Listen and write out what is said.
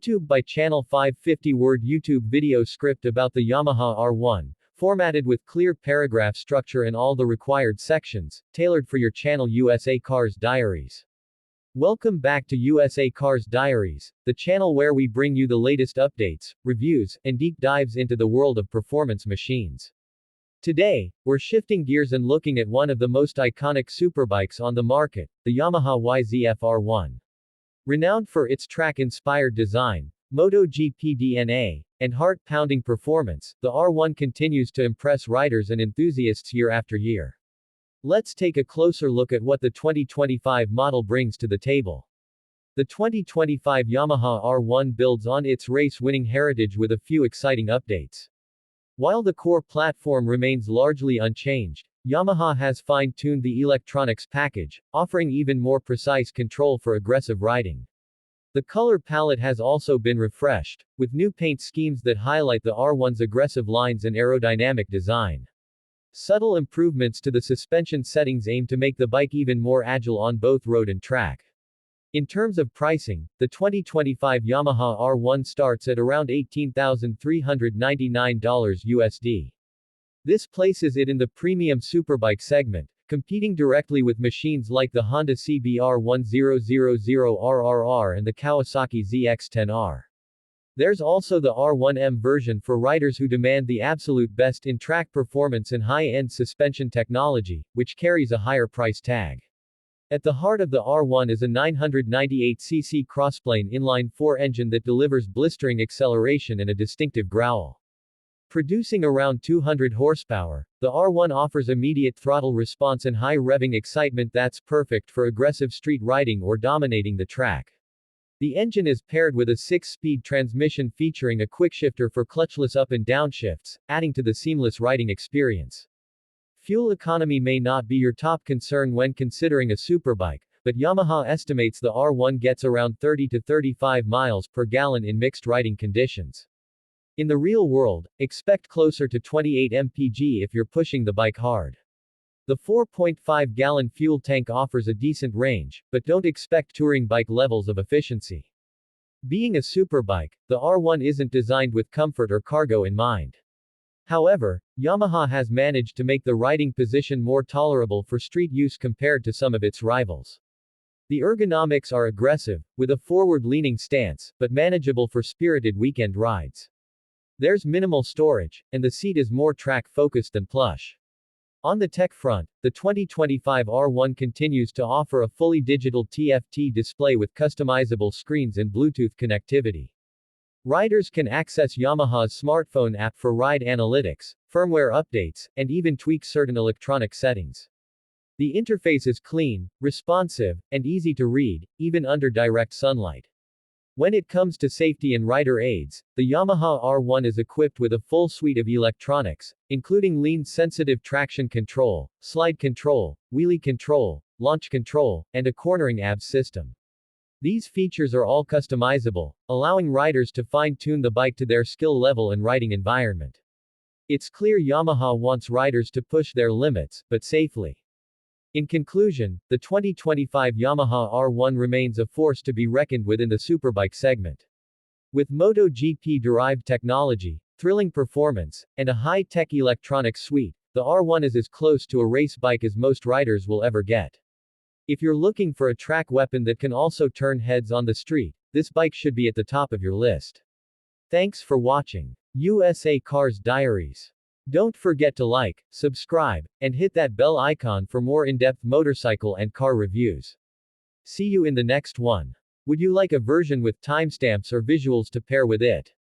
YouTube by Channel 550-word YouTube video script about the Yamaha R1, formatted with clear paragraph structure and all the required sections, tailored for your channel USA Cars Diaries. Welcome back to USA Cars Diaries, the channel where we bring you the latest updates, reviews, and deep dives into the world of performance machines. Today, we're shifting gears and looking at one of the most iconic superbikes on the market, the Yamaha YZF R1. Renowned for its track-inspired design, MotoGP DNA, and heart-pounding performance, the R1 continues to impress riders and enthusiasts year after year. Let's take a closer look at what the 2025 model brings to the table. The 2025 Yamaha R1 builds on its race-winning heritage with a few exciting updates. While the core platform remains largely unchanged, Yamaha has fine-tuned the electronics package, offering even more precise control for aggressive riding. The color palette has also been refreshed, with new paint schemes that highlight the R1's aggressive lines and aerodynamic design. Subtle improvements to the suspension settings aim to make the bike even more agile on both road and track. In terms of pricing, the 2025 Yamaha R1 starts at around $18,399 USD. This places it in the premium superbike segment, competing directly with machines like the Honda CBR1000RRR and the Kawasaki ZX-10R. There's also the R1M version for riders who demand the absolute best in track performance and high-end suspension technology, which carries a higher price tag. At the heart of the R1 is a 998cc crossplane inline-4 engine that delivers blistering acceleration and a distinctive growl. Producing around 200 horsepower, the R1 offers immediate throttle response and high revving excitement that's perfect for aggressive street riding or dominating the track. The engine is paired with a 6-speed transmission featuring a quickshifter for clutchless up and down shifts, adding to the seamless riding experience. Fuel economy may not be your top concern when considering a superbike, but Yamaha estimates the R1 gets around 30 to 35 miles per gallon in mixed riding conditions. In the real world, expect closer to 28 mpg if you're pushing the bike hard. The 4.5-gallon fuel tank offers a decent range, but don't expect touring bike levels of efficiency. Being a superbike, the R1 isn't designed with comfort or cargo in mind. However, Yamaha has managed to make the riding position more tolerable for street use compared to some of its rivals. The ergonomics are aggressive, with a forward-leaning stance, but manageable for spirited weekend rides. There's minimal storage, and the seat is more track-focused than plush. On the tech front, the 2025 R1 continues to offer a fully digital TFT display with customizable screens and Bluetooth connectivity. Riders can access Yamaha's smartphone app for ride analytics, firmware updates, and even tweak certain electronic settings. The interface is clean, responsive, and easy to read, even under direct sunlight. When it comes to safety and rider aids, the Yamaha R1 is equipped with a full suite of electronics, including lean-sensitive traction control, slide control, wheelie control, launch control, and a cornering ABS system. These features are all customizable, allowing riders to fine-tune the bike to their skill level and riding environment. It's clear Yamaha wants riders to push their limits, but safely. In conclusion, the 2025 Yamaha R1 remains a force to be reckoned with in the superbike segment. With MotoGP-derived technology, thrilling performance, and a high-tech electronics suite, the R1 is as close to a race bike as most riders will ever get. If you're looking for a track weapon that can also turn heads on the street, this bike should be at the top of your list. Thanks for watching USA Cars Diaries. Don't forget to like, subscribe, and hit that bell icon for more in-depth motorcycle and car reviews. See you in the next one. Would you like a version with timestamps or visuals to pair with it?